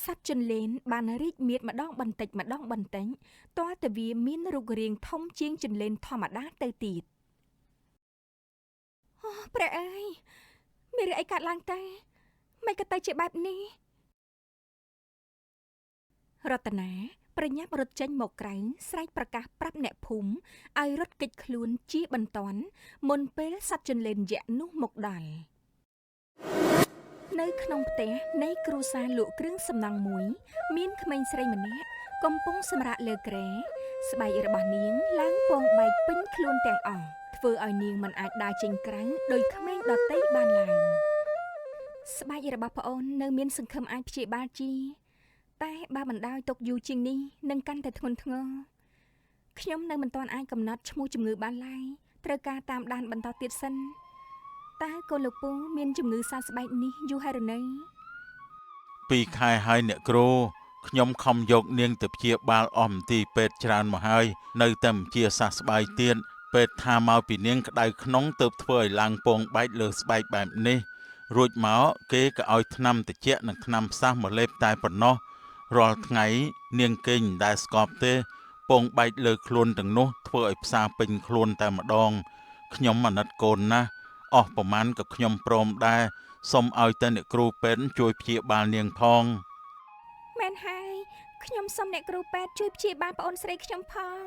សត្វចិនលេនបានរីកមាឌម្ដងបន្តិចតើតើវាមានរូបរាងធំជាងចិនលេនធម្មតាទៅទៀតអូព្រះអើយមានរឿងអីកើតឡើងទៅមិនក៏ទៅជាបែបនេះរតនាប្រញាប់រត់ចេញមកក្រៅស្រែកប្រកាសប្រាប់អ្នកភូមិឲ្យរត់គេចខ្លួនជាបន្ទាន់មុនពេលសត្វចិនលេនយក្សនោះមកដល់នៅក្នុងផ្ទះនៃគ្រួសារលក់គ្រឿងសំណង់មួយមានក្មេងស្រីម្នាក់កំពុងសម្រាកលើគ្រែស្បែករបស់នាងឡើងពងបែកពេញខ្លួនទាំងអស់ធ្វើឲ្យនាងមិនអាចដើរចេញក្រៅដោយក្មេងដទៃបានឡើយស្បែករបស់ប្អូននៅមានសង្ឃឹមអាចព្យាបាលជាតែបើបណ្ដោយទុកយូរជាងនេះនឹងកាន់តែធ្ងន់ធ្ងរខ្ញុំនៅមិនទាន់អាចកំណត់ឈ្មោះជំងឺបានឡើយត្រូវការតាមដានបន្តទៀតសិនតើកូនលោកពូមានជំងឺសើស្បែកនេះយូរហើយឬនៅ2 ខែហើយអ្នកគ្រូខ្ញុំខំយកនាងទៅព្យាបាលអស់មន្ទីរពេទ្យច្រើនមកហើយនៅតែមិនជាសះស្បើយទៀតពេទ្យថាមកពីនាងក្តៅក្នុងទើបធ្វើឲ្យឡើងពងបែកលើស្បែកបែបនេះរួចមកគេក៏ឲ្យថ្នាំត្រជាក់និងថ្នាំផ្សះមកលេបតែប៉ុណ្ណោះរាល់ថ្ងៃនាងគេងមិនដែលស្កប់ទេពងបែកលើខ្លួនទាំងនោះធ្វើឲ្យផ្សារពេញខ្លួនតែម្ដងខ្ញុំអាណិតកូនណាស់អស់ប្រមាណក៏ខ្ញុំព្រមដែរសូមឲ្យតែអ្នកគ្រូពេទ្យជួយព្យាបាលនាងផងមែនហើយខ្ញុំសូមអ្នកគ្រូពេទ្យជួយព្យាបាលប្អូនស្រីខ្ញុំផង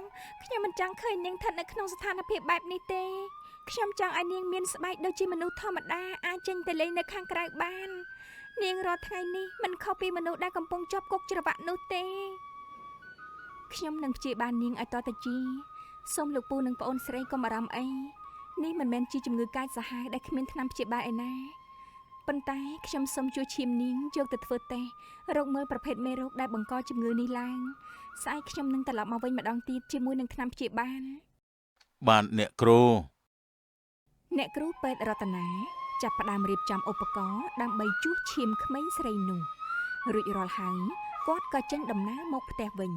ខ្ញុំមិនចង់ឃើញនាងស្ថិតនៅក្នុងស្ថានភាពបែបនេះទេខ្ញុំចង់ឲ្យនាងមានស្បែកដូចជាមនុស្សធម្មតាអាចចេញទៅលេងនៅខាងក្រៅបាននាងរាល់ថ្ងៃនេះមិនខុសពីមនុស្សដែលកំពុងជាប់គុកច្រវាក់នោះទេខ្ញុំនឹងព្យាបាលនាងឲ្យតទៅជាសូមលោកពូនិងប្អូនស្រីកុំអារម្មណ៍អីនេះមិនមែនជាជំងឺកាចសាហាវដែលគ្មានថ្នាំព្យាបាលឯណាប៉ុន្តែខ្ញុំសូមជួយឈាមនាងយកទៅធ្វើតេស្តរកមើលប្រភេទមេរោគដែលបង្កជំងឺនេះឡើងស្អែកខ្ញុំនឹងត្រឡប់មកវិញម្ដងទៀតជាមួយនឹងថ្នាំព្យាបាលបាទអ្នកគ្រូពេទ្យរតនាចាប់ផ្ដើមរៀបចំឧបករណ៍ដើម្បីជួសឈាមក្មេងស្រីនោះរួចរាល់ហើយគាត់ក៏ចេញដំណើរមកផ្ទះវិញ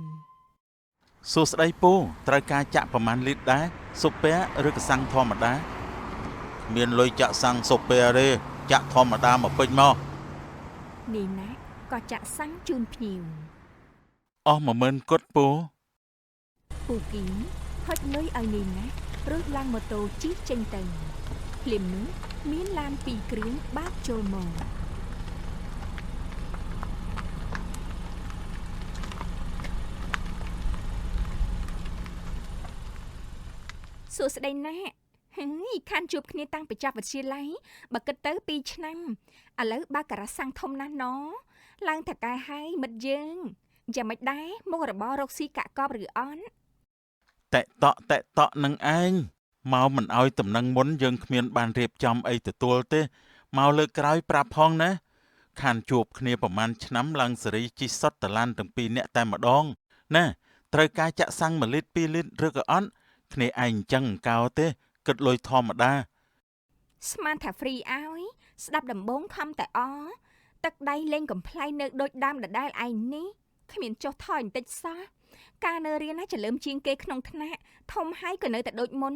សួស្តីពូត្រូវការចាក់ប្រមាណលីត្រដែរស៊ុបពែឬក៏សាំងធម្មតាគ្មានលុយចាក់សាំងស៊ុបពែទេចាក់ធម្មតាមកពេញមកនេះណាក៏ចាក់សាំងជូនភ្ញៀវអស់10000គត់ពូគីហុចលុយឲ្យនេះណារត់ឡើងម៉ូតូជិះចេញទៅភ្លាមនោះមានឡាន2គ្រឿងបើកចូលមកសួស្តីណាស់ខានជួបគ្នាតាំងពីចាប់វិទ្យាល័យបើគិតទៅ2ឆ្នាំឥឡូវបើការ៉ាសាំងធំណាស់ណឡើងថកែហើយមិត្តយើងយ៉ាងម៉េចដែរមុខរបររកស៊ីកាក់កបឬអន់តេតក់នឹងឯងមកមិនឲ្យតំណែងមុនយើងគ្មានបានរៀបចំអីទទួលទេមកលើកក្រោយប្រាប់ផងណាខានជួបគ្នាប្រហែលឆ្នាំឡើងសេរីជីសុតតឡានទាំង2នាក់តែម្ដងណាត្រូវការចាក់សាំង1លីត្រ2លីត្រឬក៏អត់គ្នាឯងអញ្ចឹងកោទេគិតលុយធម្មតាស្មានថាហ្វ្រីឲ្យស្ដាប់ដំបងខំតែអទឹកដៃលេងកំ pl ៃនៅដូចដើមដដែលឯងនេះគ្មានចុះថយបន្តិចសោះការនៅរៀនណាចលើមជាងគេក្នុងថ្នាក់ធំហើយក៏នៅតែដូចមុន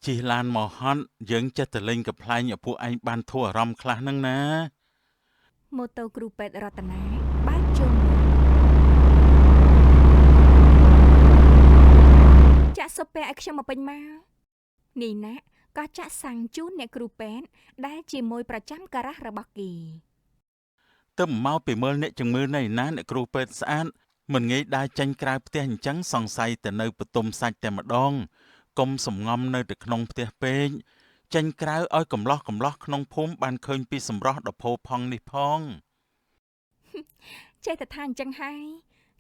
ជិះឡានមកហត់យើងចេះតែលេងកំ pl ែងឲ្យពួកឯងបានធូរអារម្មណ៍ខ្លះហ្នឹងណាម៉ូតូគ្រូពេទ្យរតនាបើកចូលចាក់ស៊ុបពែឲ្យខ្ញុំមកពេញមកនេះណាក៏ចាក់សាំងជូនអ្នកគ្រូពេទ្យដែលជាមួយប្រចាំការ៉ាស់របស់គេទៅមកពីមើលអ្នកជំងឺនៅណាអ្នកគ្រូពេទ្យស្អាតមិនងាយដើរចេញក្រៅផ្ទះអញ្ចឹងសង្ស័យតែនៅបន្ទប់សាច់តែម្ដងកុំសំងំនៅតែក្នុងផ្ទះពេកចេញក្រៅឲ្យកំឡោះក្នុងភូមិបានឃើញពីសម្រស់ដ៏ផូរផង់នេះផងចេះតែថាអញ្ចឹងហើយ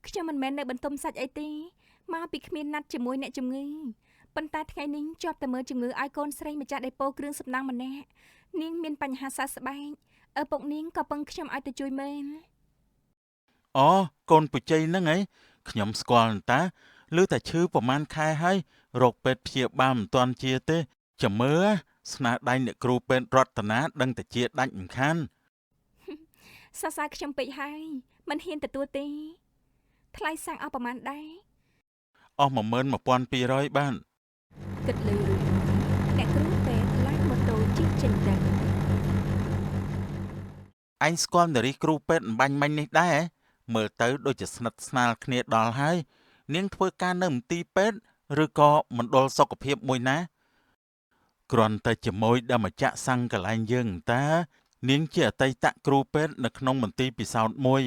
ខ្ញុំមិនមែននៅបន្ទប់សាច់អីទេមកពីគ្មានណាត់ជាមួយអ្នកជំងឺប៉ុន្តែថ្ងៃនេះជាប់តែមើលជំងឺឲ្យកូនស្រីម្ចាស់ដេប៉ូគ្រឿងសំណង់ម្នាក់នាងមានបញ្ហាសើស្បែកឪពុកនាងក៏ពឹងខ្ញុំឲ្យទៅជួយមើលអូកូនពុជ័យហ្នឹងហីខ្ញុំស្គាល់តាឮតែឈឺប្រហែលខែហើយរោគពេទ្យព្យាបាលមិនទាន់ជាទេចាំមើលស្នាដៃអ្នកគ្រូពេទ្យរតនាដឹងតែជាដាច់មិនខានសរសើរខ្ញុំពេកហើយមិនហ៊ានទទួលទេថ្លៃសាំងអស់ប្រហែលដែរអស់11200បានគិតលើរឿងអ្នកគ្រូពេទ្យឡើងម៉ូតូជិះចេញទៅ ឯងស្គាល់នារីគ្រូពេទ្យអំបញ្ញមិញនេះដែរមើលទៅដូចជាស្និទ្ធស្នាលគ្នាដល់ហើយនាងធ្វើការនៅមន្ទីរពេទ្យឬក៏មណ្ឌលសុខភាពមួយណាគ្រាន់តែជាមួយដល់ម្ចាក់សាំងកន្លែងយើងតានាងជាអតីតគ្រូពេទ្យនៅក្នុងមន្ទីរពិសោធន៍មួយ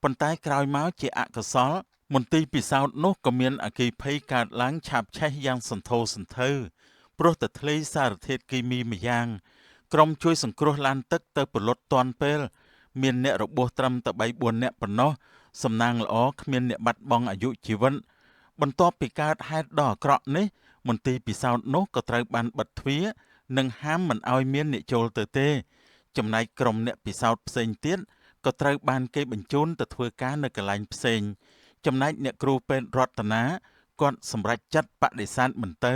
ប៉ុន្តែក្រោយមកជាអកុសលមន្ទីរពិសោធន៍នោះក៏មានអគ្គិភ័យកើតឡើងឆាបឆេះយ៉ាងសន្ធោសន្ធៅព្រោះតែធ្លាយសារធាតុគីមីម្យ៉ាងក្រុមជួយសង្គ្រោះឡានទឹកទៅពលុតទាន់ពេលមានអ្នករបួសត្រឹមតែ 3-4 នាក់ប៉ុណ្ណោះសំណាងល្អគ្មានអ្នកបាត់បង់អាយុជីវិតបន្ទាប់ពីកើតហេតុដ៏អាក្រក់នេះមន្ទីរពិសោធន៍នោះក៏ត្រូវបានបិទទ្វារនិងហាមមិនឲ្យមានអ្នកចូលទៅទេចំណែកក្រុមអ្នកពិសោធន៍ផ្សេងទៀតក៏ត្រូវបានគេបញ្ជូនទៅធ្វើការនៅកន្លែងផ្សេងចំណែកអ្នកគ្រូពេទ្យរតនាគាត់សម្រេចចិត្តបដិសេធមិនទៅ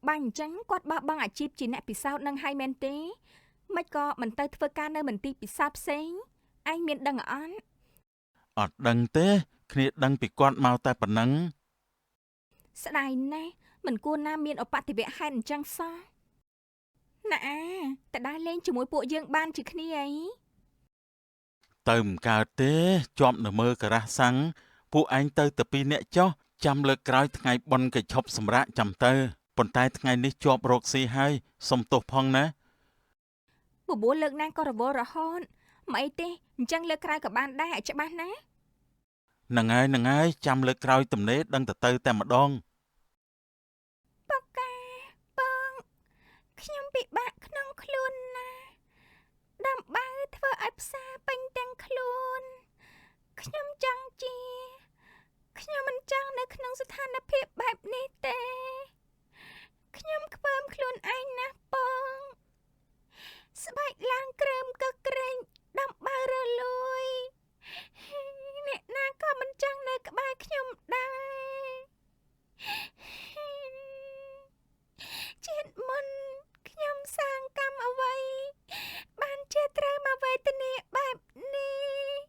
បើអញ្ចឹងគាត់បោះបង់អាជីពជាអ្នកពិសោធន៍នឹងហើយមែនទេមិនក៏មិនទៅធ្វើការនៅមន្ទីរពិសោធន៍ផ្សេងឯងមានដឹងអត់អត់ដឹងទេគ្នាដឹងពីគាត់មកតែប៉ុណ្ណឹងស្ដាយណាស់មិនគួរណាមានឧបទ្ទវហេតុអញ្ចឹងសោះណាតើដើរលេងជាមួយពួកយើងបានជាគ្នាអីទៅមិនកើតទេជាប់នៅមើលការ៉ាសាំងពួកឯងទៅតែពីរនាក់ចុះចាំលើកក្រោយថ្ងៃបុណ្យគេឈប់សម្រាកចាំទៅប៉ុន្តែថ្ងៃនេះជាប់រកស៊ីហើយសុំទោសផងណាបបួលលើកណាក៏រវល់រហូតមិនអីទេអញ្ចឹងលើកក្រោយក៏បានដែរឲ្យច្បាស់ណាហ្នឹងហើយចាំលើកក្រោយទំនេរដឹងទៅតែម្ដងបកាបងខ្ញុំពិបាកក្នុងខ្លួនណាដំបៅធ្វើឲ្យផ្សារពេញទាំងខ្លួនខ្ញុំចង់ជាខ្ញុំមិនចង់នៅក្នុងស្ថានភាពបែបនេះទេខ្ញុំខ្ពើមខ្លួនឯងណាស់បងស្បែកឡើងក្រើមក៏ក្រែងដំបៅរលួយអ្នកណាក៏មិនចង់នៅក្បែរខ្ញុំដែរជាតិមុនខ្ញុំសាងកម្មអ្វីបានជាត្រូវមកវេទនាបែបនេះ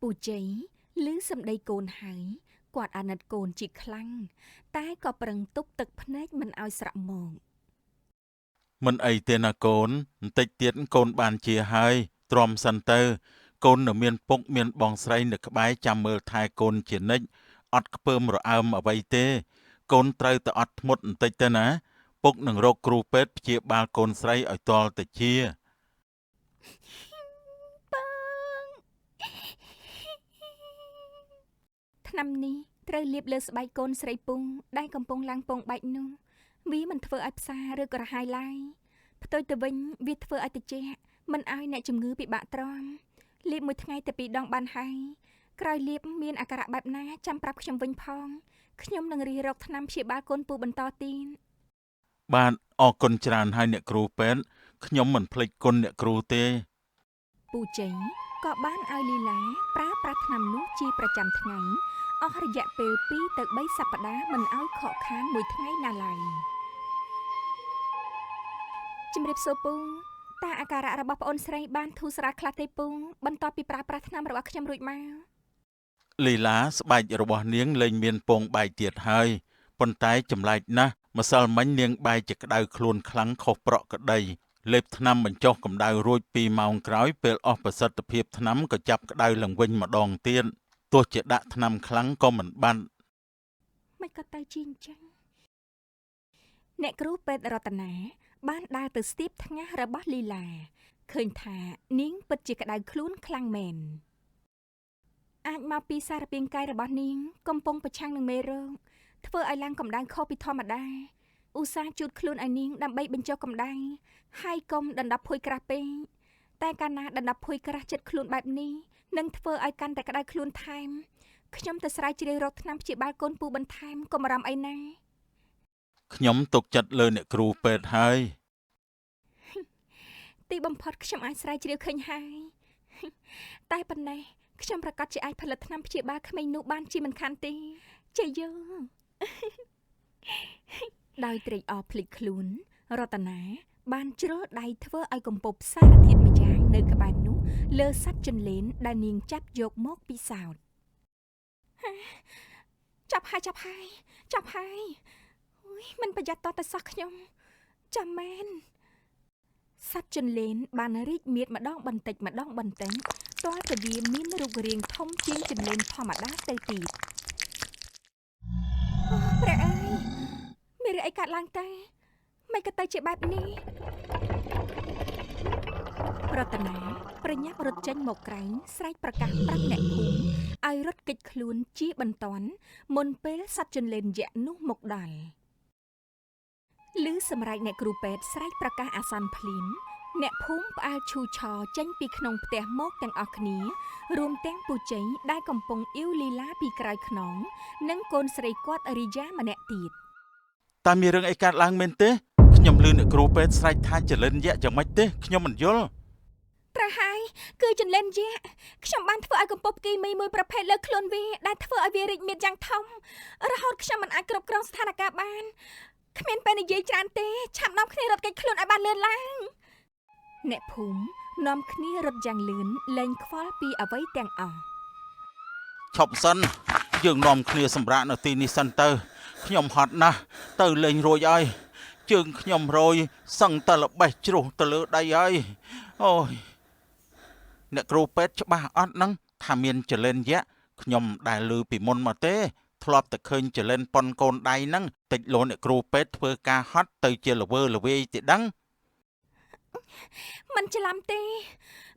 ពូជ័យឮសម្ដីកូនហើយគាត់អាណិតកូនជាខ្លាំងតែក៏ប្រឹងទប់ទឹកភ្នែកមិនឲ្យស្រក់មកមិនអីទេណាកូនបន្តិចទៀតកូនបានជាហើយទ្រាំសិនទៅកូននៅមានពុកមានបងស្រីនៅក្បែរចាំមើលថែកូនជានិច្ចអត់ខ្ពើមរអើមអ្វីទេកូនត្រូវតែអត់ធ្មត់បន្តិចទៅណាពុកនឹងរកគ្រូពេទ្យព្យាបាលកូនស្រីឲ្យទាល់តែជាបងថ្នាំនេះត្រូវលាបលើស្បែកកូនស្រីពុងដែលកំពុងឡើងពងបែកនោះវាមិនធ្វើឲ្យផ្សាឬក៏រហាយឡើយផ្ទុយទៅវិញវាធ្វើឲ្យត្រជាក់មិនឲ្យអ្នកជំងឺពិបាកទ្រាំលាបមួយថ្ងៃទៅ2ដងបានហើយក្រោយលាបមានអាការៈបែបណាចាំប្រាប់ខ្ញុំវិញផងខ្ញុំនឹងរិះរកថ្នាំព្យាបាលកូនពូបន្តទៀតបាទអរគុណច្រើនហើយអ្នកគ្រូពេទ្យខ្ញុំមិនភ្លេចគុណអ្នកគ្រូទេពូជ័យក៏បានឲ្យលីឡាប្រើប្រាស់ថ្នាំនោះជាប្រចាំថ្ងៃអស់រយៈពេល2ទៅ3សប្តាហ៍មិនឲ្យខកខានមួយថ្ងៃណាឡើយជំរាបសួរពូតើអាការៈរបស់ប្អូនស្រីបានធូរស្រាលខ្លះទេពូបន្ទាប់ពីប្រើប្រាស់ថ្នាំរបស់ខ្ញុំរួចមកលីឡាស្បែករបស់នាងលែងមានពងបែកទៀតហើយប៉ុន្តែចម្លែកណាស់ម្សិលមិញនាងបែកជាក្តៅខ្លួនខ្លាំងខុសប្រក់ក្តីលេបថ្នាំបញ្ចុះកម្ដៅរួច2ម៉ោងក្រោយពេលអស់ប្រសិទ្ធភាពថ្នាំក៏ចាប់ក្តៅឡើងវិញម្ដងទៀតទោះជាដាក់ថ្នាំខ្លាំងក៏មិនបានមិនក៏ទៅជាអញ្ចឹងអ្នកគ្រូពេទ្យរតនាបានដើរទៅស្ទាបថ្ងាសរបស់លីឡាឃើញថានាងពិតជាក្តៅខ្លួនខ្លាំងមែនអាចមកពីសារពាង្គកាយរបស់នាងកំពុងប្រឆាំងនឹងមេរោគធ្វើឲ្យឡើងកម្ដៅខុសពីធម្មតាឧស្សាហ៍ជូតខ្លួនឲ្យនាងដើម្បីបញ្ចុះកម្ដៅហើយកុំដណ្ដប់ភួយក្រាស់ពេកតែកាលណាដណ្ដប់ភួយក្រាស់ចិត្តខ្លួនបែបនេះនឹងធ្វើឲ្យកាន់តែក្តៅខ្លួនថែមខ្ញុំទៅស្រាវជ្រាវរកថ្នាំព្យាបាលកូនពូបន្ថែមកុំអារម្មណ៍អីណាខ្ញុំទុកចិត្តលើអ្នកគ្រូពេទ្យហើយទីបំផុតខ្ញុំអាចស្រាវជ្រាវឃើញហើយតែប៉ុណ្ណេះខ្ញុំប្រកាសជាអាចផលិតថ្នាំព្យាបាលក្មេងនោះបានជាមិនខានទេចាយោដោយត្រេកអរភ្លេចខ្លួនរតនាបានជ្រុលដៃធ្វើឲ្យកំពប់សារធាតុម្យ៉ាងនៅក្បែរនោះលើសัตว์ចន្លេនដែលនាងចាប់យកមកពិសោធន៍ចាប់ហើយមិនប្រយ័ត្នតតែសោះខ្ញុំចាំមែន សត្វចិនលេនបានរីកមាឌម្ដងបន្តិចម្ដងបន្តិចទាល់តែវាមានរូបរាងធំជាងចិនលេនធម្មតាទៅទៀតព្រះអើយមានរឿងអីកើតឡើងទៅមិនក៏ទៅជាបែបនេះរតនាប្រញាប់រត់ចេញមកក្រែងស្រែកប្រកាសប្រាប់អ្នកភូមិឲ្យរត់គេចខ្លួនជាបន្ទាន់មុនពេលសត្វចិនលេនយក្សនោះមកដល់ឮសម្រែកអ្នកគ្រូពេទ្យស្រែកប្រកាសអាសន្នភ្លាមអ្នកភូមិផ្អើលឈូឆរចេញពីក្នុងផ្ទះមកទាំងអស់គ្នារួមទាំងពូជ័យដែលកំពុងអ៊ីវលីឡាពីក្រោយខ្នងនិងកូនស្រីគាត់រីយ៉ាម្នាក់ទៀតតើមានរឿងអីកើតឡើងមែនទេខ្ញុំឮអ្នកគ្រូពេទ្យស្រែកថាចលិនយក្សយ៉ាងម៉េចទេខ្ញុំមិនយល់ត្រូវហើយគឺចិនលេនយក្សខ្ញុំបានធ្វើឲ្យកំពប់គីមីមួយប្រភេទលើខ្លួនវាដែលធ្វើឲ្យវារីកមាឌយ៉ាងធំរហូតខ្ញុំមិនអាចគ្រប់គ្រងស្ថានភាពបានគ្មានពេលនិយាយច្រើនទេឆាប់នាំគ្នារត់គេចខ្លួនឲ្យបានលឿនឡើងអ្នកភូមិនាំគ្នារត់យ៉ាងលឿនលែងខ្វល់ពីអ្វីទាំងអស់ឈប់សិនយើងនាំគ្នាសម្រាកនៅទីនេះសិនទៅខ្ញុំហត់ណាស់ទៅលេងរួចហើយជើងខ្ញុំរយសឹងតែល្បេះជ្រុះទៅលើដីហើយអូយអ្នកគ្រូពេទ្យច្បាស់អត់ហ្នឹងថាមានចលិនយក្សខ្ញុំដែលឮពីមុនមកទេធ្លាប់តែឃើញចលិនប៉ុនកូនដៃហ្នឹងតិចលោអ្នកគ្រូពេទ្យធ្វើការហត់ទៅជាល្វើល្វាយទេដឹងមិនច្រឡំទេ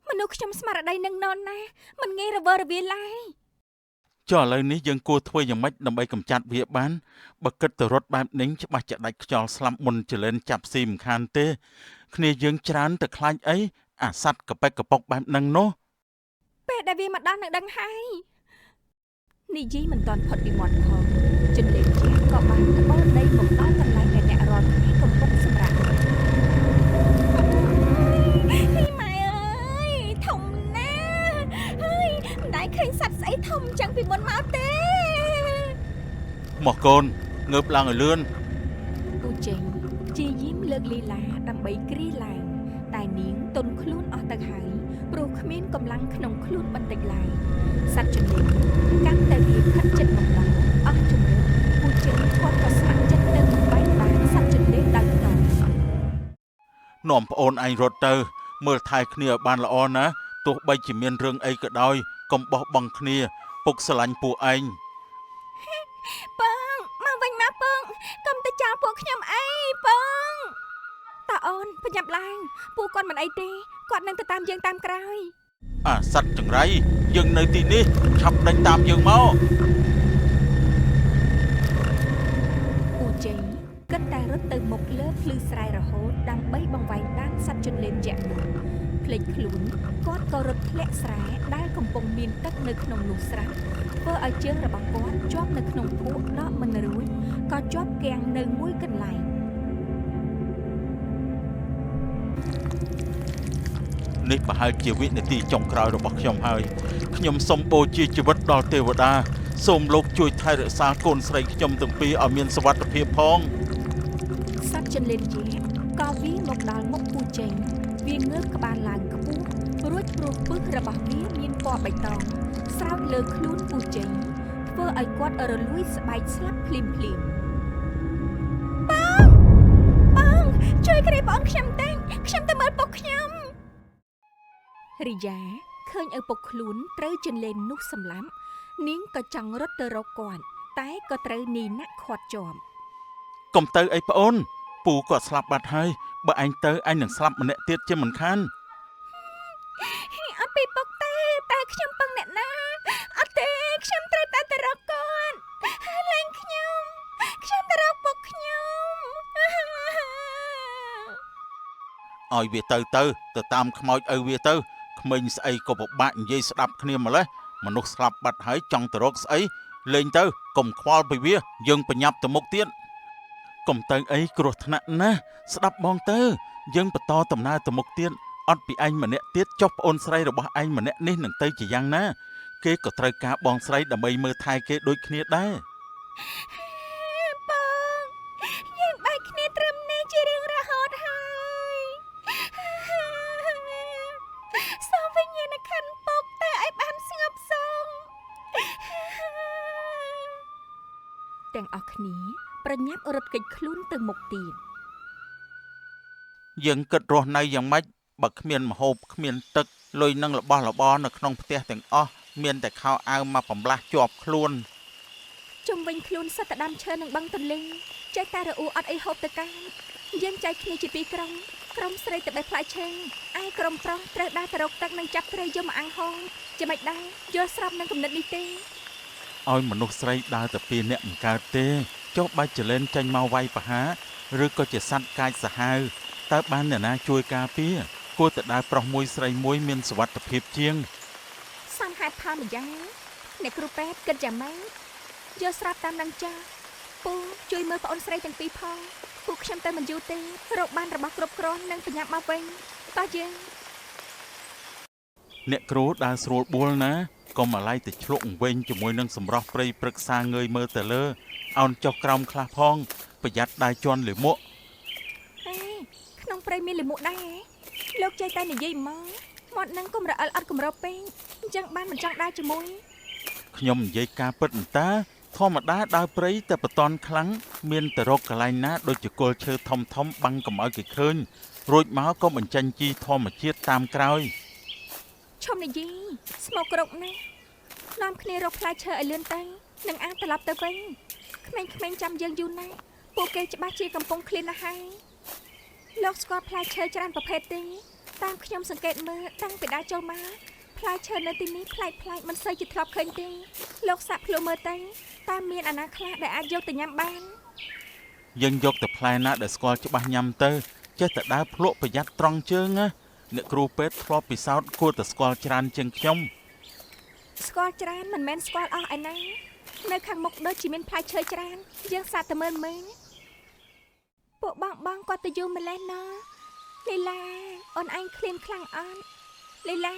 មនុស្សខ្ញុំស្មារតីនឹងនន់ណាមិនងាយរវើរវាយឡើយចុះឥឡូវនេះយើងគួរធ្វើយ៉ាងម៉េចដើម្បីកម្ចាត់វាបានបើគិតទៅរត់បែបនេះច្បាស់ជាដាច់ខ្យល់ស្លាប់មុនចលិនចាប់ស៊ីមិនខានទេគ្នាយើងច្រើនតែខ្លាចអីអាសត្វកប៉ិកកប៉ុកបែបហ្នឹងនោះពេលដែលវាមកដល់នឹងដឹងហើយនិយាយមិនតាន់ផុតពីមាត់ខចិនលេនជាក៏បានត្បូងដីមកដល់កន្លែងដែលអ្នករាល់គ្នាកំពុងសម្រាកម៉ែអើយធំណាស់ហើយមិនដែលឃើញសត្វស្អីធំចឹងពីមុនមកទេមកកូនងើបឡើងឲ្យលឿនពូចេញជាយាមលើកលីឡាដើម្បីគ្រាឡើងតែនាងទន់ខ្លួនអស់ទៅហើយព្រោះគ្មានកម្លាំងក្នុងខ្លួនបន្តិចឡើយសត្វជំនិញកាន់តែវាខិតជិតមកដល់អស់ជំរឿនពូចេញគាត់ក៏ស្ម័គ្រចិត្តទៅបំបែកបានសត្វជំនិញដោយផ្ទាល់នាំប្អូនឯងរត់ទៅមើលថែគ្នាឲ្យបានល្អណាទោះបីជាមានរឿងអីក៏ដោយកុំបោះបង់គ្នាពុកស្រឡាញ់ពួកឯងពងមកវិញមកពងកុំទៅចោលពួកខ្ញុំអីពងតាអូនប្រញាប់ឡើងពួកគាត់មិនអីទេគាត់នឹងទៅតាមយើងតាមក្រោយអាសត្វចង្រៃយើងនៅទីនេះឆាប់ដេញតាមយើងមកពូជ័យគិតតែរត់ទៅមុខលើភ្លឺស្រែរហូតដើម្បីបង្វែងបានសត្វជន្លេនយក្សនោះភ្លេចខ្លួនគាត់ក៏រត់ធ្លាក់ស្រែដែលកំពុងមានទឹកនៅក្នុងនោះស្រាប់ធ្វើឲ្យជើងរបស់គាត់ជាប់នៅក្នុងភក់ដកមិនរួចក៏ជាប់គាំងនៅមួយកន្លែងនេះប្រហែលជាវិនាទីចុងក្រោយរបស់ខ្ញុំហើយខ្ញុំសូមបូជាជីវិតដល់ទេវតាសូមលោកជួយថែរក្សាកូនស្រីខ្ញុំទាំងពីរឲ្យមានសុវត្ថិភាពផងសត្វចិនលេនយក្សក៏វាមកដល់មុខពូចេញវាងើបក្បាលឡើងខ្ពស់រួចព្រោះពឹសរបស់វាមានពណ៌បៃតងស្រោចលើខ្លួនពូចេញធ្វើឲ្យគាត់រលួយស្បែកស្លាប់ភ្លាមបងជួយគ្រាបងខ្ញុំតែខ្ញុំទៅមើលពុកខ្ញុំរីយ៉ាឃើញឪពុកខ្លួនត្រូវចិនលេននោះសម្លាប់នាងក៏ចង់រត់ទៅរកគាត់តែក៏ត្រូវនីណាក់ខាត់ជាប់កុំទៅអីប្អូនពូគាត់ស្លាប់បាត់ហើយបើឯងទៅឯងនឹងស្លាប់ម្នាក់ទៀតជាមិនខានអត់ពីពុកទេតែខ្ញុំពឹងអ្នកណាអត់ទេខ្ញុំត្រូវតែទៅរកគាត់លែងខ្ញុំទៅរកពុកខ្ញុំឲ្យវាទៅតាមខ្មោចឪវាទៅក្មេងស្អីក៏ពិបាកនិយាយស្ដាប់គ្នាម្លេះមនុស្សស្លាប់បាត់ហើយចង់ទៅរកស្អីលេងទៅកុំខ្វល់ពីវាយើងបញ្ញាប់ទៅមុខទៀតកុំទៅអីគ្រោះថ្នាក់ណាស់ស្ដាប់បងទៅយើងបន្តដំណើរទៅមុខទៀតអត់ពីឯងម្នាក់ទៀតចុះប្អូនស្រីរបស់ឯងម្នាក់នេះនឹងទៅជាយ៉ាងណាគេក៏ត្រូវការបងស្រីដើម្បីមើលថែគេដូចគ្នាដែរបងយើងបែកគ្នាត្រឹមនេះជារៀងរហូតហើយសូមវិញ្ញាណក្ខន្ធពុកតែឲ្យបានស្ងប់សុខទាំងអស់គ្នាប្រញាប់រត់គេចខ្លួនទៅមុខទៀត យើងគិតរស់នៅយ៉ាងម៉េចបើគ្មានម្ហូបគ្មានទឹកលុយនឹងរបស់របរនៅក្នុងផ្ទះទាំងអស់មានតែខោអាវមកបំលាស់ជាប់ខ្លួន ជុំវិញខ្លួនសិតតែដាំឈើនឹងបឹងទន្លេចេះតែរអ៊ូអត់អីហូបទៅកាន់យើងចែកគ្នាជាពីរក្រុមស្រីទៅបេះផ្លែឈើឯក្រុមប្រុសត្រូវដើរទៅរកទឹកនិងចាប់ត្រីយកមកអាំងហងជាមិនដែរយល់ស្របនឹងគំនិតនេះទេ ឲ្យមនុស្សស្រីដើរតែពីរនាក់មិនកើតទេចុះបាច់ចលែនចាញ់មកវាយប្រហារឬក៏ជាសัตว์កាចសាហាវតើបានអ្នកណាជួយការពារគួរតែដើរប្រុសមួយស្រីមួយមានសុវត្ថិភាពជាង សំហេតុផលម្យ៉ាងអ្នកគ្រូពេទ្យគិតយ៉ាងម៉េចយល់ស្រាប់តាមនឹងចាស់ពូជួយមើលប្អូនស្រីទាំងពីរផងពួកខ្ញុំទៅមិនយូរទេរកបានរបស់គ្រប់គ្រាន់និងបញ្ញាប់មកវិញតោះយើង អ្នកគ្រូដើរស្រួលបួលណាកុំអាឡ័យទៅឆ្លក់វិញជាមួយនឹងសម្រស់ព្រៃព្រឹក្សាងើយមើលទៅលើអោនចុះក្រោមខ្លះផងប្រយ័ត្នដើរជន់លាមក ហេក្នុងព្រៃមានលាមកដែរលោកចេះតែនិយាយមកមាត់នឹងកុំរអិលអត់គម្របពេកអញ្ចឹងបានមិនចង់ដើរជាមួយ ខ្ញុំនិយាយការពិតអន្តាធម្មតាដើរព្រៃតែបតនខ្លាំងមានតែរកកន្លែងណាដូចជាគល់ឈើធំធំបាំងកុំឲ្យគេឃើញរួចមកក៏បញ្ចេញជីធម្មជាតិតាមក្រោយ ឈប់និយាយស្មោកគ្រប់ណាស់នាំគ្នារកផ្លែឈើឲ្យលឿនទៅនឹងអាចត្រឡប់ទៅវិញក្មេងៗចាំយើងយូរណាស់ពួកគេច្បាស់ជាកំពុងឃ្លានណាស់ហើយលោកស្គាល់ផ្លែឈើច្រើនប្រភេទទេតាមខ្ញុំសង្កេតមើលតាំងពីដើរចូលមកផ្លែឈើនៅទីនេះប្លែកៗមិនសូវជាធ្លាប់ឃើញទេលោកសាក់ភ្លុំមើលទៅតាមមានអាណាខ្លះដែលអាចយកទៅញ៉ាំបាន យើងយកតែផ្លែណាដែលស្គាល់ច្បាស់ញ៉ាំទៅចេះតែដើរភ្លក់ប្រយ័ត្នត្រង់ជើងណាអ្នកគ្រូពេទ្យធ្លាប់ពិសោធន៍គួរតែស្គាល់ច្រើនជាងខ្ញុំ ស្គាល់ច្រើនមិនមែនស្គាល់អស់ឯណានៅខាងមុខដូចជាមានផ្លែឈើច្រើនយើងសាកទៅមើលពួកបងគាត់ទៅយូរម្លេះណាលីឡាអូនឯងឃ្លានខ្លាំងអត់លីឡា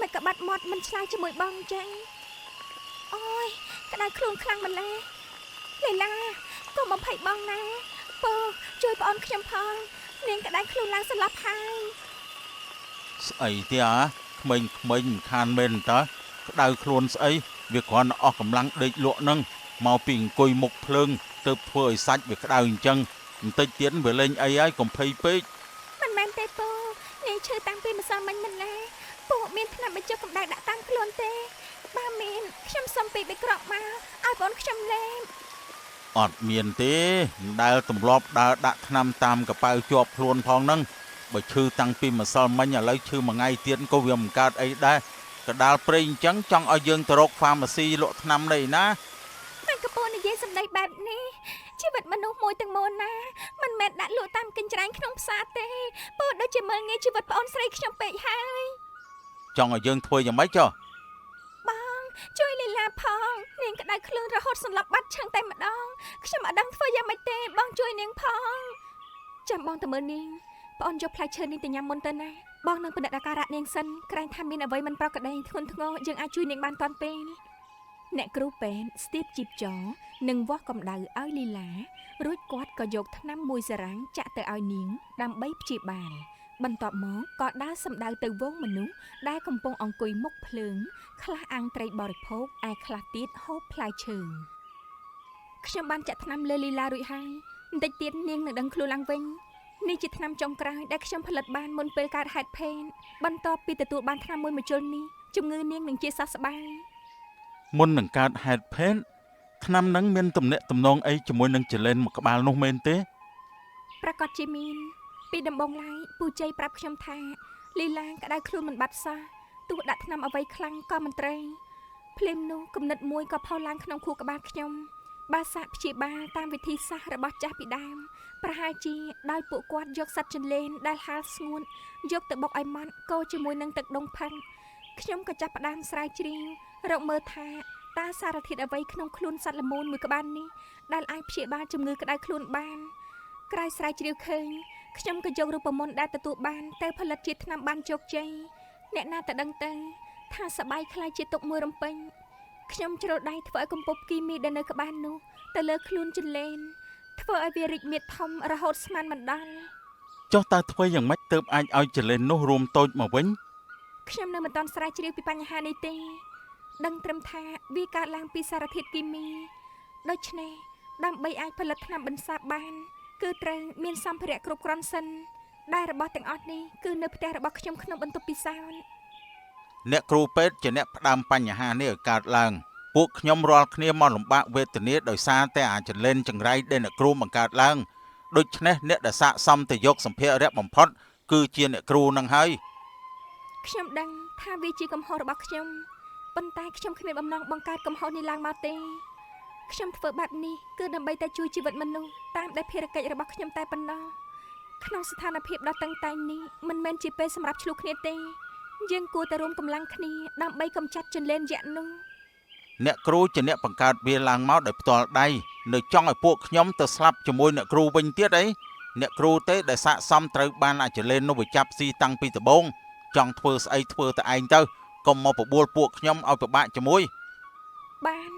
មិនក៏បាត់មាត់មិនឆ្លើយជាមួយបងចឹងអូយក្តៅខ្លួនខ្លាំងម្លេះលីឡាកុំបំភ័យបងណាពូជួយប្អូនខ្ញុំផងនាងក្តៅខ្លួនឡើងស្លាប់ហើយ ស្អីទេក្មេងៗមិនខានមែនតើក្តៅខ្លួនស្អីវាគ្រាន់តែអស់កម្លាំងដេកលក់នឹងមកពីអង្គុយមុខភ្លើងទើបធ្វើឲ្យសាច់វាក្តៅអញ្ចឹងបន្តិចទៀតវាលេងអីហើយកុំភ័យពេក មិនមែនទេពូនាងឈឺតាំងពីម្សិលមិញមិនណាពូមានថ្នាំបញ្ចុះកម្ដៅដាក់តាមខ្លួនទេបើមានខ្ញុំសុំពីបេក្រកមកឲ្យបងខ្ញុំលេង អត់មានទេមិនដែលទម្លាប់ដើរដាក់ថ្នាំតាមកប៉ៅជាប់ខ្លួនផងហ្នឹងបើឈឺតាំងពីម្សិលមិញឥឡូវឈឺមួយថ្ងៃទៀតក៏វាមិនកើតអីដែរកដាលព្រៃអញ្ចឹងចង់ឲ្យយើងទៅរកហ្វាម៉ាស៊ីលក់ថ្នាំនេះណា តែកពូនិយាយសម្ដីបែបនេះជីវិតមនុស្សមួយទាំងមូលណាមិនមែនដាក់លក់តាមកញ្ច្រែងក្នុងផ្សារទេពូដូចជាមើលងាយជីវិតប្អូនស្រីខ្ញុំពេកហើយ ចង់ឲ្យយើងធ្វើយ៉ាងម៉េចចុះ បងជួយលីឡាផងនាងក្តៅខ្លួនរហូតសន្លប់បាត់ឆឹងតែម្ដងខ្ញុំអត់ដឹងធ្វើយ៉ាងម៉េចទេបងជួយនាងផងចាំបងទៅមើលនាងប្អូនយកផ្លែឈើនេះទៅញ៉ាំមុនទៅណាបងនឹងពិនិត្យអាការៈនាងសិនក្រែងថាមានអ្វីមិនប្រក្រតីធ្ងន់ធ្ងរយើងអាចជួយនាងបានទាន់ពេលអ្នកគ្រូពេទ្យស្ទាបជីបចនិងវាស់កម្ដៅឲ្យលីឡារួចគាត់ក៏យកថ្នាំមួយសារ៉ាំងចាក់ទៅឲ្យនាងដើម្បីព្យាបាលបន្ទាប់មកក៏ដើរសម្ដៅទៅវងមនុស្សដែលកំពុងអង្គុយមុខភ្លើងខ្លះអាំងត្រីបរិភោគឯខ្លះទៀតហូបផ្លែឈើខ្ញុំបានចាក់ថ្នាំលើលីឡារួចហើយបន្តិចទៀតនាងនឹងដឹងខ្លួនឡើងវិញនេះជាថ្នាំចុងក្រោយដែលខ្ញុំផលិតបានមុនពេលកើតហេតុភេទបន្ទាប់ពីទទួលបានថ្នាំមួយមួយជុលនេះជំងឺនាងនឹងជាសះស្បើយ មុននឹងកើតហេតុភេទថ្នាំហ្នឹងមានទំនាក់ទំនងអីជាមួយនឹងចលិនមួយក្បាលនោះមែនទេ ប្រកាសជាមានពីដំបងឡើយពូជ័យប្រាប់ខ្ញុំថាលីឡាក្តៅខ្លួនមិនបាត់សោះទោះដាក់ថ្នាំអ្វីខ្លាំងក៏មិនត្រូវភ្លាមនោះគំនិតមួយក៏ផុសឡើងក្នុងខួរក្បាលខ្ញុំបើសាកព្យាបាលតាមវិធីសាស្ត្ររបស់ចាស់ពីដើមប្រហែលជាដោយពួកគាត់យកសត្វចន្លេនដែលហាលស្ងួតយកទៅបុកឲ្យម៉ត់កូរជាមួយនឹងទឹកដុំផឹកខ្ញុំក៏ចាប់ផ្ដើមស្រាវជ្រាវរកមើលថាតើសារធាតុអ្វីក្នុងខ្លួនសត្វល្មូនមួយក្បាលនេះដែលអាចព្យាបាលជំងឺក្តៅខ្លួនបានក្រោយស្រាវជ្រាវឃើញខ្ញុំក៏យករូបមន្តដែលទទួលបានទៅផលិតជាថ្នាំបានជោគជ័យអ្នកណាតែដឹងទៅថាសបាយខ្លាយជាទុកមួយរំពេញខ្ញុំជ្រុលដៃធ្វើឲ្យកំពប់គីមីដែលនៅក្បាលនោះទៅលើខ្លួនចន្លេនធ្វើឲ្យវារីកមាឌធំរហូតស្មានមិនដល់ ចុះតើធ្វើយ៉ាងម៉េចទើបអាចឲ្យចលិននោះរួមតូចមកវិញ ខ្ញុំនៅមិនទាន់ស្រាវជ្រាវពីបញ្ហានេះទេដឹងត្រឹមថាវាកើតឡើងពីសារធាតុគីមីដូច្នេះដើម្បីអាចផលិតថ្នាំបន្សាបបាន គឺត្រូវមានសម្ភារៈគ្រប់គ្រាន់សិនដែលរបស់ទាំងអស់នេះគឺនៅផ្ទះរបស់ខ្ញុំក្នុងបន្ទប់ពិសោធន៍ អ្នកគ្រូពេទ្យជាអ្នកផ្ដើមបញ្ហានេះឲ្យកើតឡើងពួកខ្ញុំរាល់គ្នាមកលំបាកវេទនាដោយសារតែអាចន្លែនចង្រៃដែលអ្នកគ្រូបង្កើតឡើងដូច្នេះអ្នកដែលស័ក្តិសមទៅយកសម្ភារៈបំផុតគឺជាអ្នកគ្រូនឹងហើយ ខ្ញុំដឹងថាវាជាកំហុសរបស់ខ្ញុំប៉ុន្តែខ្ញុំគ្មានបំណងបង្កើតកំហុសនេះឡើងមកទេខ្ញុំធ្វើបែបនេះគឺដើម្បីតែជួយជីវិតមនុស្សតាមដែលភារកិច្ចរបស់ខ្ញុំតែប៉ុណ្ណោះក្នុងស្ថានភាពដ៏តឹងតែងនេះមិនមែនជាពេលសម្រាប់ឆ្លោះគ្នាទេយើងគួរតែរួមកម្លាំងគ្នាដើម្បីកម្ចាត់ចន្លេនយក្សនោះ អ្នកគ្រូជាអ្នកបង្កើតវាឡើងមកដោយផ្ទាល់ដៃនៅចង់ឲ្យពួកខ្ញុំទៅស្លាប់ជាមួយអ្នកគ្រូវិញទៀតអីអ្នកគ្រូទេដែលស័ក្តិសមត្រូវបានអាចន្លែននោះវាចាប់ស៊ីតាំងពីដំបូងចង់ធ្វើស្អីធ្វើតែឯងទៅកុំមកបបួលពួកខ្ញុំឲ្យពិបាកជាមួយ បាន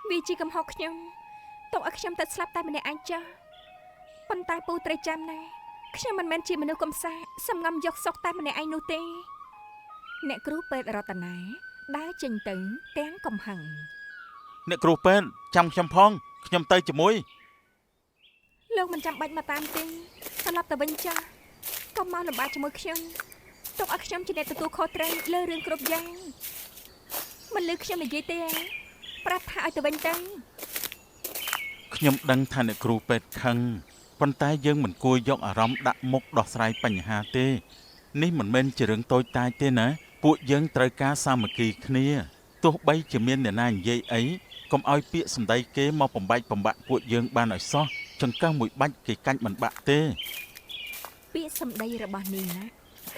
វាជាកំហុសខ្ញុំទុកឲ្យខ្ញុំទៅស្លាប់តែម្នាក់ឯងចុះប៉ុន្តែពូត្រូវចាំណាខ្ញុំមិនមែនជាមនុស្សកំសាសំងំយកសុកតែម្នាក់ឯងនោះទេអ្នកគ្រូពេទ្យរតនាដើរចេញទៅទាំងកំហឹង អ្នកគ្រូពេទ្យចាំខ្ញុំផងខ្ញុំទៅជាមួយ លោកមិនចាំបាច់មកតាមទេត្រឡប់ទៅវិញចាស់កុំមកលំបាកជាមួយខ្ញុំទុកឲ្យខ្ញុំជាអ្នកទទួលខុសត្រូវលើរឿងគ្រប់យ៉ាងមិនលើខ្ញុំនិយាយទេប្រាប់ថាឲ្យទៅវិញទៅ ខ្ញុំដឹងថាអ្នកគ្រូពេទ្យខឹងប៉ុន្តែយើងមិនគួរយកអារម្មណ៍ដាក់មុខដោះស្រាយបញ្ហាទេនេះមិនមែនជារឿងតូចតាចទេណាពួកយើងត្រូវការសាមគ្គីគ្នាទោះបីជាមានអ្នកណានិយាយអីកុំឲ្យពាក្យសម្ដីគេមកបំបែកបំបាក់ពួកយើងបានឲ្យសោះចង្កឹះមួយបាច់គេកាច់មិនបាក់ទេ ពាក្យសម្ដីរបស់នេះណា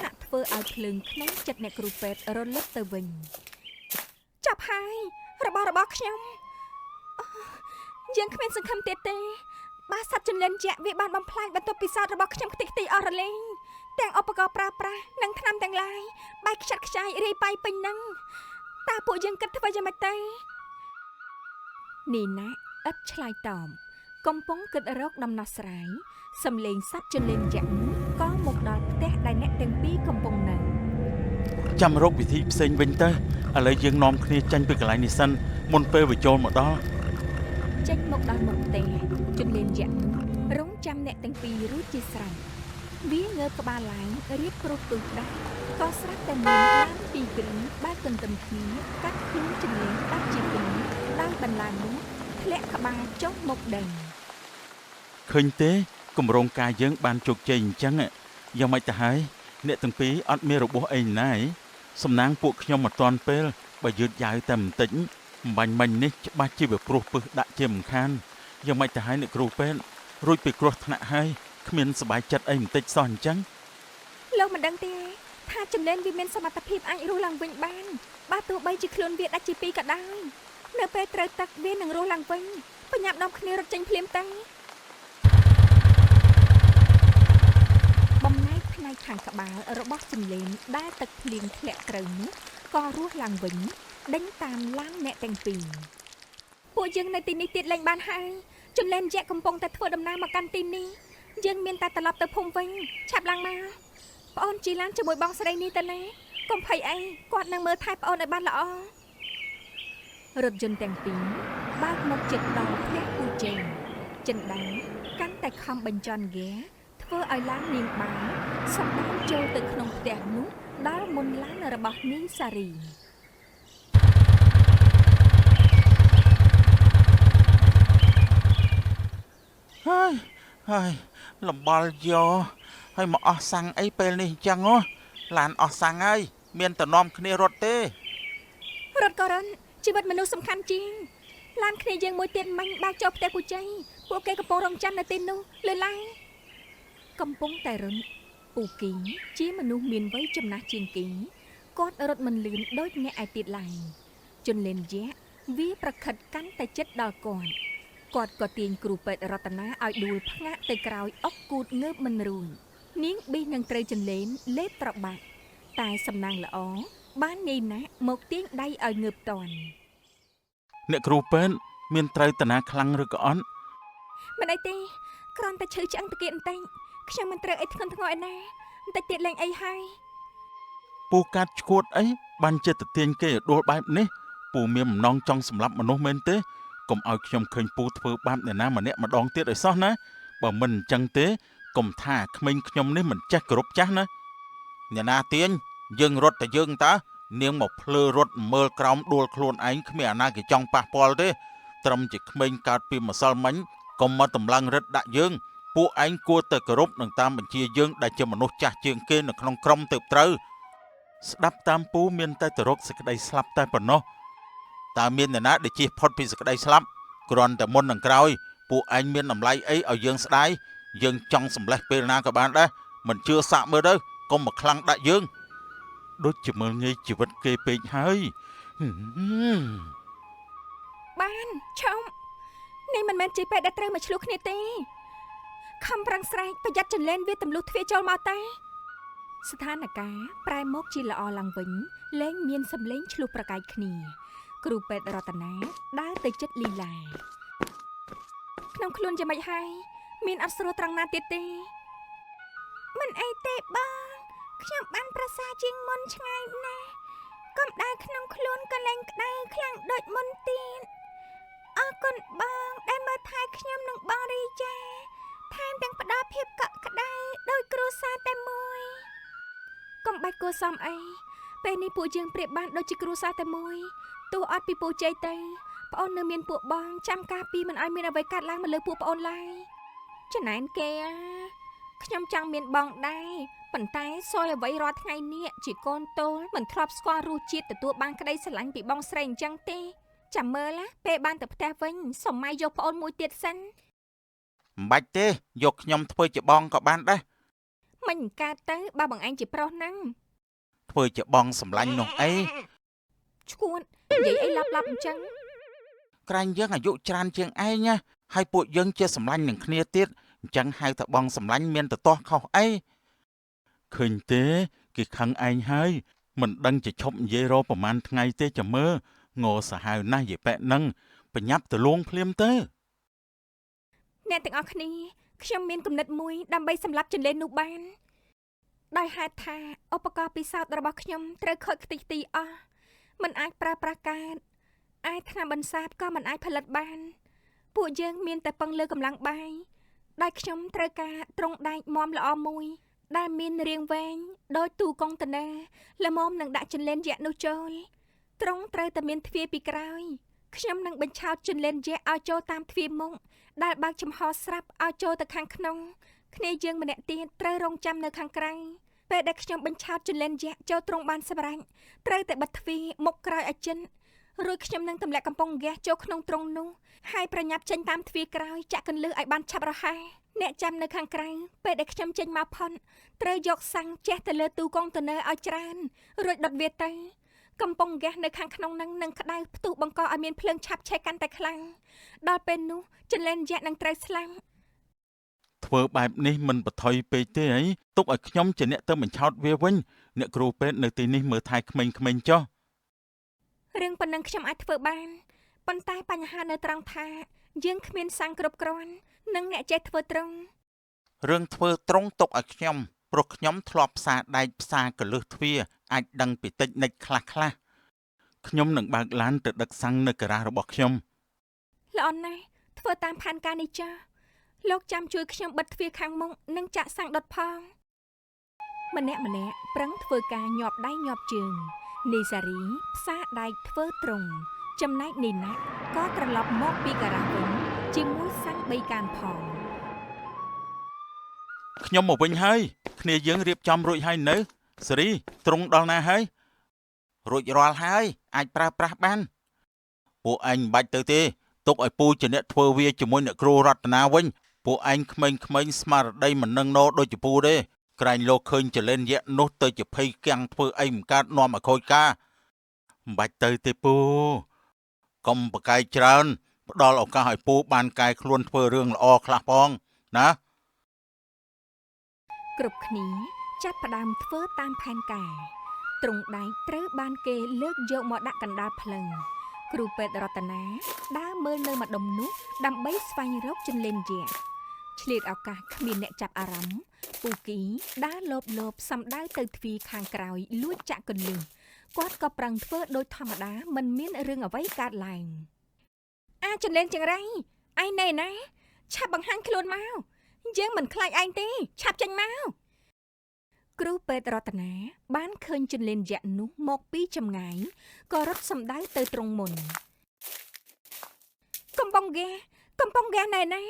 ហាក់ធ្វើឲ្យភ្លើងក្នុងចិត្តអ្នកគ្រូពេទ្យរលត់ទៅវិញចាប់ហើយរបស់ខ្ញុំយើងគ្មានសង្ឃឹមទៀតទេបាសសត្វចន្លេនយក្សវាបានបំផ្លាញបន្ទប់ពិសោធន៍របស់ខ្ញុំខ្ទេចខ្ទីអស់រលែងទាំងឧបករណ៍ប្រើប្រាស់និងថ្នាំទាំងឡាយបែកខ្ចាត់ខ្ចាយរាយប៉ាយពេញនឹងតើពួកយើងគិតធ្វើយ៉ាងម៉េចទៅនេះណាឥតឆ្លើយតបកំពុងគិតរកដំណោះស្រាយសំលេងសត្វចន្លេនយក្សក៏មកដល់ផ្ទះដែលអ្នកទាំងពីរកំពុងនៅ ចាំរកវិធីផ្សេងវិញទៅឥឡូវយើងនាំគ្នាចាញ់ពីកន្លែងនេះសិនមុនពេលវាចូលមកដល់ ចេញមកដល់មុខផ្ទះចន្លេនយក្សនោះរងចាំអ្នកទាំងពីររួចជាស្រេចវាងើបក្បាលឡើងរៀបព្រោះពឹសដាស់ក៏ស្រាប់តែមានឡានពីរគ្រឿងបែកទន្ទឹមគ្នាកាត់ខ្លួនចន្លេនដាច់ជាពីរដោយបន្លានោះធ្លាក់ក្បាលចុះមកដី ឃើញទេគម្រោងការយើងបានជោគជ័យអញ្ចឹងយ៉ាងម៉េចទៅហើយអ្នកទាំងពីរអត់មានរបួសអីណាយសំណាងពួកខ្ញុំមិនទាន់ពេលបើយឺតយ៉ាវតែបន្តិចអំបញ្ញមិញនេះច្បាស់ជាវាព្រោះពឹសដាក់ជាមិនខានយ៉ាងម៉េចទៅហើយអ្នកគ្រូពេទ្យរួចពីគ្រោះថ្នាក់ហើយគ្មានសប្បាយចិត្តអីបន្តិចសោះអញ្ចឹង លោកមិនដឹងទេថាចន្លេនវាមានសមត្ថភាពអាចរស់ឡើងវិញបានបើទោះបីជាខ្លួនវាដាច់ជាពីរក៏ដោយនៅពេលត្រូវទឹកវានឹងរស់ឡើងវិញបញ្ញាប់នាំគ្នារត់ចេញភ្លាមទៅបំណែកផ្នែកខាងក្បាលរបស់ចន្លេនដែលទឹកភ្លៀងធ្លាក់ត្រូវនោះក៏រស់ឡើងវិញដេញតាមឡានអ្នកទាំងពីរពួកយើងនៅទីនេះទៀតលែងបានហើយចន្លេនយក្សកំពុងតែធ្វើដំណើរមកកាន់ទីនេះយើងមានតែត្រឡប់ទៅភូមិវិញឆាប់ឡើងមកប្អូនជីឡានជាមួយបងស្រីនេះទៅណាកុំភ័យអីគាត់នឹងមើលថែប្អូនឲ្យបានល្អរថយន្តទាំងពីរបើកមកជិតដល់ផ្ទះពូជេងចិនដាកាន់តែខំបញ្ចន់ហ្គាធ្វើឲ្យឡាននាងបាយសម្ដៅចូលទៅក្នុងផ្ទះនោះដល់មុនឡានរបស់នាងសារី ហើយលំបល់យកហើយមកអស់សាំងអីពេលនេះអញ្ចឹងហ៎ឡានអស់សាំងហើយមានតែនាំគ្នារត់ទេ រត់ក៏រត់ជីវិតមនុស្សសំខាន់ជាងឡានគ្នាយើងមួយទៀតមិញបើកចូលផ្ទះពូជ័យពួកគេកំពុងរងចាំនៅទីនោះលឺឡើងកំពុងតែរត់ពូគីជាមនុស្សមានវ័យចំណាស់ជាងគីគាត់រត់មិនលឿនដូចអ្នកឯទៀតឡើយជន្លេនយក្សវាប្រខិតកាន់តែជិតដល់គាត់ក៏ទាញគ្រូពេទ្យរតនាឲ្យដួលផ្ងាក់ទៅក្រោយអុកគូតងើបមិនរួញនាងប៊ីនឹងត្រូវចន្លេនលេបត្របាក់តែសំណាងល្អបានងាយណាស់មកទាញដៃឲ្យងើបតន់ អ្នកគ្រូពេទ្យមានត្រូវតាណាខ្លាំងឬក៏អត់ មិនអីទេគ្រាន់តែឈឺឆ្អឹងតាគៀកបន្តិចខ្ញុំមិនត្រូវអីធ្ងន់ធ្ងរឯណាបន្តិចទៀតលេងអីហើយ ពូកាត់ឈួតអីបានចិត្តទៅទាញគេឲ្យដួលបែបនេះពូមានបំណងចង់សម្លាប់មនុស្សមែនទេកុំឲ្យខ្ញុំឃើញពូធ្វើបាបអ្នកណាម្នាក់ម្ដងទៀតឲ្យសោះណាប បើមិនអញ្ចឹងទេកុំថាក្មេងខ្ញុំនេះមិនចេះគោរពចាស់ណាអ្នកណាទាញយើងរត់តែយើងតើនាងមកភ្លើរត់មើលក្រោមដួលខ្លួនឯងគ្មានអាណាគេចង់ប៉ះពាល់ទេត្រឹមជាក្មេងកើតពីម្សិលមិញកុំមកតម្លឹងរឹតដាក់យើងពួកឯងគួរតែគោរពនឹងតាមបញ្ជាយើងដែលជាមនុស្សចាស់ជាងគេនៅក្នុងក្រុមទៅត្រូវស្ដាប់តាមពូមានតែទៅរកសេចក្តីស្លាប់តែប៉ុណ្ណោះតើមានអ្នកណាដែលជៀសផុតពីសេចក្តីស្លាប់គ្រាន់តែមុននឹងក្រោយពួកឯងមានតម្លៃអីឲ្យយើងស្ដាយយើងចង់សម្លេះពេលណាក៏បានដែរមិនជឿសាក់មើលទៅកុំមកខ្លាំងដាក់យើងដូចជាមើលងាយជីវិតគេពេកហើយបានឆុំនេះមិនមែនជាពេលដែលត្រូវមកឆ្លោះគ្នាទេខំប្រឹងស្រែកប្រយ័ត្នចន្លេនវាទម្លុះទ្វារចូលមកតែស្ថានភាពប្រែមកជាល្អឡើងវិញលែងមានសម្លេងឆ្លោះប្រកែកគ្នាគ្រូពេទ្យរតនាដើរទៅជិតលីឡាក្នុងខ្លួនយ៉ាងម៉េចហើយមានអត់ស្រួលត្រង់ណាទៀតទេមិនអីទេបងខ្ញុំបានប្រសាជាងមុនឆ្ងាយណាស់កម្ដៅក្នុងខ្លួនក៏លែងក្ដៅខ្លាំងដូចមុនទៀតអរគុណបងដែលមើលថែខ្ញុំនិងបងរីចាថែមទាំងផ្ដល់ភាពកក់ក្ដៅដោយគ្រួសារតែមួយកុំបាច់គួរសមអីពេលនេះពួកយើងប្រៀបបានដូចជាគ្រួសារតែមួយទោះអត់ពីពូជ័យទៅប្អូននៅមានពួកបងចាំការពីមិនឲ្យមានអ្វីកើតឡើងមកលើពួកប្អូនឡើយចំណែនគេខ្ញុំចង់មានបងដែរប៉ុន្តែសយអ្វីរាល់ថ្ងៃនេះជាកូនតូលមិនធ្លាប់ស្គាល់រសជាតិទទួលបានក្តីស្រឡាញ់ពីបងស្រីអញ្ចឹងទេចាំមើលពេលបានទៅផ្ទះវិញសុំម៉ៃយកប្អូនមួយទៀតសិនមិនបាច់ទេយកខ្ញុំធ្វើជាបងក៏បានដែរមិនកើតទៅបើបងឯងជាប្រុសហ្នឹងធ្វើជាបងសម្លាញ់នោះអីឈួតនិយាយអីឡាប់អញ្ចឹងក្រែងយើងអាយុច្រើនជាងឯងណាហើយពួកយើងជាសម្លាញ់នឹងគ្នាទៀតអញ្ចឹងហៅថាបងសម្លាញ់មានទៅទាស់ខុសអីឃើញទេគេខឹងឯងហើយមិនដឹងជាឈប់និយាយរប្រហែលថ្ងៃទេចាំមើលងសាហាវណាស់យាយប៉ែហ្នឹងបញ្ញាប់ទៅលួងភ្លាមទៅអ្នកទាំងអស់គ្នាខ្ញុំមានគំនិតមួយដើម្បីសម្លាប់ចន្លេននោះបានដោយហេតុថាឧបករណ៍ពិសោធន៍របស់ខ្ញុំត្រូវខូចខ្ទេចខ្ទីអស់មិនអាចប្រើប្រាស់កើតអាចថ្នាំបន្សាបក៏មិនអាចផលិតបានពួកយើងមានតែពឹងលើកម្លាំងបាយដែលខ្ញុំត្រូវការត្រង់ដែកមាំល្អមួយដែលមានរាងវែងដោយទូកុងតឺន័រល្មមនឹងដាក់ចន្លេនយក្សនោះចូលត្រង់ត្រូវតែមានទ្វារពីក្រោយខ្ញុំនឹងបញ្ឆោតចន្លេនយក្សឲ្យចូលតាមទ្វារមុខដែលបើកចំហស្រាប់ឲ្យចូលទៅខាងក្នុងគ្នាយើងម្នាក់ទៀតត្រូវរងចាំនៅខាងក្រៅពេលដែលខ្ញុំបញ្ឆោតចន្លេនយក្សចូលត្រង់បានសម្រេចត្រូវតែបិទទ្វារមុខក្រោយឲ្យចិនរួចខ្ញុំនឹងទម្លាក់កំប៉ុងហ្គាសចូលក្នុងត្រង់នោះហើយប្រញាប់ចេញតាមទ្វារក្រោយចាក់កន្លឹះឲ្យបានឆាប់រហ័សអ្នកចាំនៅខាងក្រៅពេលដែលខ្ញុំចេញមកផុតត្រូវយកសាំងជះទៅលើទូកុងតឺន័រឲ្យច្រើនរួចដុតវាទៅកំប៉ុងហ្គាសនៅខាងក្នុងនឹងក្តៅផ្ទុះបង្កឲ្យមានភ្លើងឆាបឆេះកាន់តែខ្លាំងដល់ពេលនោះចន្លេនយក្សនឹងត្រូវស្លាប់ធ្វើបែបនេះមិនបថុយពេកទេអីទុកឲ្យខ្ញុំជាអ្នកទៅបញ្ឆោតវាវិញអ្នកគ្រូពេទ្យនៅទីនេះមើលថែក្មេងៗចុះរឿងប៉ុណ្ណឹងខ្ញុំអាចធ្វើបានប៉ុន្តែបញ្ហានៅត្រង់ថាយើងគ្មានសាំងគ្រប់គ្រាន់និងអ្នកចេះធ្វើត្រង់រឿងធ្វើត្រង់ទុកឲ្យខ្ញុំព្រោះខ្ញុំធ្លាប់ផ្សារដែកផ្សារកលឹះទ្វារអាចដឹងពីតិចនិចខ្លះខ្ញុំនឹងបើកឡានទៅដឹកសាំងនៅការ៉ារបស់ខ្ញុំល្អណាស់ធ្វើតាមផែនការនេះចាលោកចាំជួយខ្ញុំបិទទ្វារខាងមុខនិងចាក់សាំងដុតផងម្នាក់ប្រឹងធ្វើការញាប់ដៃញាប់ជើងនីសារីផ្សារដែកធ្វើត្រង់ចំណែកនីណាក៏ត្រឡប់មកពីការ៉ាវិញជាមួយសាំង3កានផងខ្ញុំមកវិញហើយគ្នាយើងរៀបចំរួចហើយនៅសេរីត្រង់ដល់ណាហើយរួចរាល់ហើយអាចប្រើប្រាស់បានពួកឯងមិនបាច់ទៅទេទុកឲ្យពូជាអ្នកធ្វើវាជាមួយអ្នកគ្រូរតនាវិញពួកឯងក្មេងៗស្មារតីមិននឹងណោដូចជាពូទេក្រែងលោកឃើញចលែនយៈនោះទៅជាភ័យគាំងធ្វើអីមិនកើតនាំឲ្យខូចការមិនបាច់ទៅទេពូកុំប្រកែកច្រើនផ្ដល់ឱកាសឲ្យពូបានកែខ្លួនធ្វើរឿងល្អខ្លះផងណាគ្រប់គ្នាចាប់ផ្ដើមធ្វើតាមផែនការទ្រង់ដែកត្រូវបានគេលើកយកមកដាក់កណ្ដាលផ្លូវគ្រូពេទ្យរតនាដើរមើលនៅម្ដុំនោះដើម្បីស្វែងរកចន្លេនយក្សឆ្លៀតឱកាសគ្មានអ្នកចាប់អារម្មណ៍ពូគីដើរលបសំដៅទៅទ្វារខាងក្រោយលួចចាក់កន្លឹះគាត់ក៏ប្រឹងធ្វើដោយធម្មតាមិនមានរឿងអ្វីកើតឡើងអាចន្លេនចង្រៃឯណែណាឆាប់បង្ហាញខ្លួនមក យើងមិនខ្លាចឯងទេឆាប់ចេញមកគ្រូពេទ្យរតនាបានឃើញជន្លេនយក្សនោះមកពីចម្ងាយក៏រត់សម្ដៅទៅទ្រង់មុនកំប៉ុងហ្គាសណែណា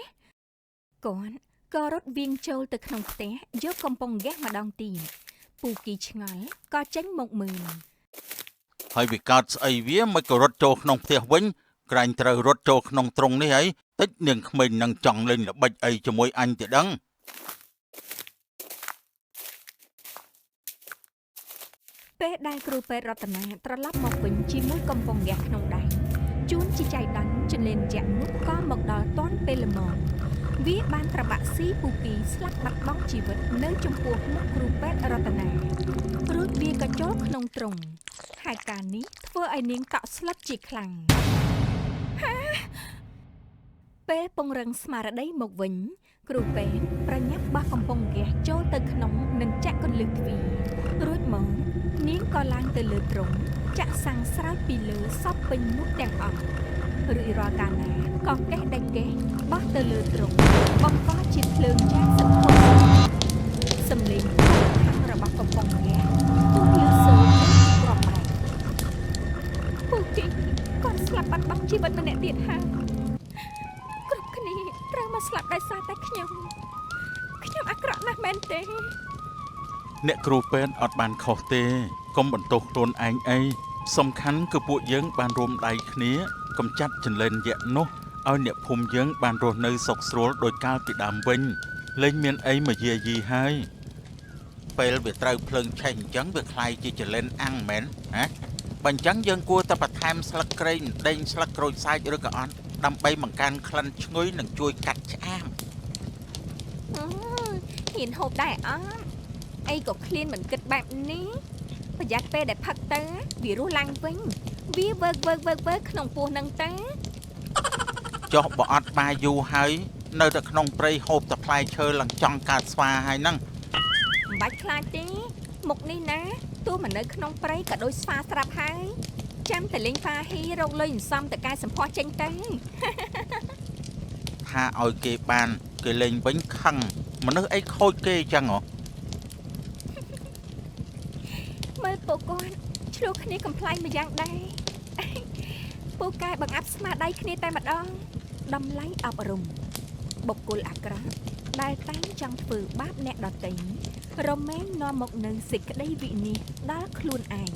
គាត់ក៏រត់វាងចូលទៅក្នុងផ្ទះយកកំប៉ុងហ្គាសម្ដងទៀតពូគីឆ្ងល់ក៏ចេញមកមើល ហើយវាកើតស្អីវាមិនក៏រត់ចូលក្នុងផ្ទះវិញក្រែងត្រូវរត់ចូលក្នុងទ្រុងនេះហើយតិចនាងក្មេងនឹងចង់លេងល្បិចអីជាមួយអញទេដឹងពេលដែលគ្រូពេទ្យរតនាត្រឡប់មកវិញជាមួយកំប៉ុងហ្គាសក្នុងដៃជួនជាចៃដន្យជន្លេនយក្សនោះក៏មកដល់ទាន់ពេលល្មមវាបានប្របាក់ស៊ីពូគីស្លាប់បាត់បង់ជីវិតនៅចំពោះមុខគ្រូពេទ្យរតនារួចវាក៏ចូលក្នុងទ្រុងហើយការនេះធ្វើឲ្យនាងតក់ស្លុតជាខ្លាំងពេលពង្រឹងស្មារតីមកវិញគ្រូពេទ្យប្រញាប់បោះកំប៉ុងហ្គាសចូលទៅក្នុងនិងចាក់កន្លឹះទ្វាររួចមកនាងក៏ឡើងទៅលើទ្រុងចាក់សាំងស្រោចពីលើសពពេញនោះទាំងអស់រួចរាល់កាលណាក៏កេះដេញកេះបោះទៅលើទ្រុងបង្កជាភ្លើងយ៉ាងសន្ធោសន្ធៅសំឡេងខាងរបស់កំប៉ុងហ្គាសទូលឺសូរគ្រាប់បែកពូគីគាត់ស្លាប់បាត់បង់ជីវិតម្នាក់ទៀតហើយគ្រប់គ្នាត្រូវមកស្លាប់ដោយសារតែខ្ញុំអាក្រក់ណាស់មែនទេ អ្នកគ្រូពេទ្យអត់បានខុសទេកុំបន្ទោសខ្លួនឯងអីសំខាន់គឺពួកយើងបានរួមដៃគ្នាកម្ចាត់ចន្លេនយក្សនោះឲ្យអ្នកភូមិយើងបានរស់នៅសុខស្រួលដោយកាលពីដើមវិញលែងមានអីមកយាយីហើយពេលវាត្រូវភ្លើងឆេះអញ្ចឹងវាคล้ายជាចន្លេនអាំងមែនហ៎បើអញ្ចឹងយើងគួរតែបន្ថែមស្លឹកគ្រៃដេញស្លឹកក្រូចសើចឬក៏អត់ដើម្បីបង្កើនក្លិនឈ្ងុយនិងជួយកាត់ឆ្អាប ហ៊ានហូបដែរអត់អីក៏ឃ្លានមិនគិតបែបនេះប្រយ័ត្នពេលដែលផឹកទៅវារស់ឡើងវិញវាវើកក្នុងពោះនឹងទៅចុះបើអត់បាយយូរហើយនៅតែក្នុងព្រៃហូបតែផ្លែឈើឡើងចង់កើតស្វាហើយហ្នឹង មិនបាច់ខ្លាចទេមុខនេះណាទោះមិននៅក្នុងព្រៃក៏ដូចស្វាស្រាប់ហើយចាំតែលេងហ្វាហ៊ីរកលុយអន្សំទៅកែសម្ផស្សចេញទៅ ថាឲ្យគេបានគេលេងវិញខឹងមនុស្សអីខូចគេអញ្ចឹងហ៎ មើលពួកគាត់ឆ្លោះគ្នាកំ pl ាញម្យ៉ាងដែរពូកែបង្អាប់ស្មារតីគ្នាតែម្ដងតម្លៃអប់រំបុគ្គលអាក្រក់ដែលតែងចង់ធ្វើបាបអ្នកដទៃរមែងនាំមកនូវសេចក្តីវិនាសដល់ខ្លួនឯង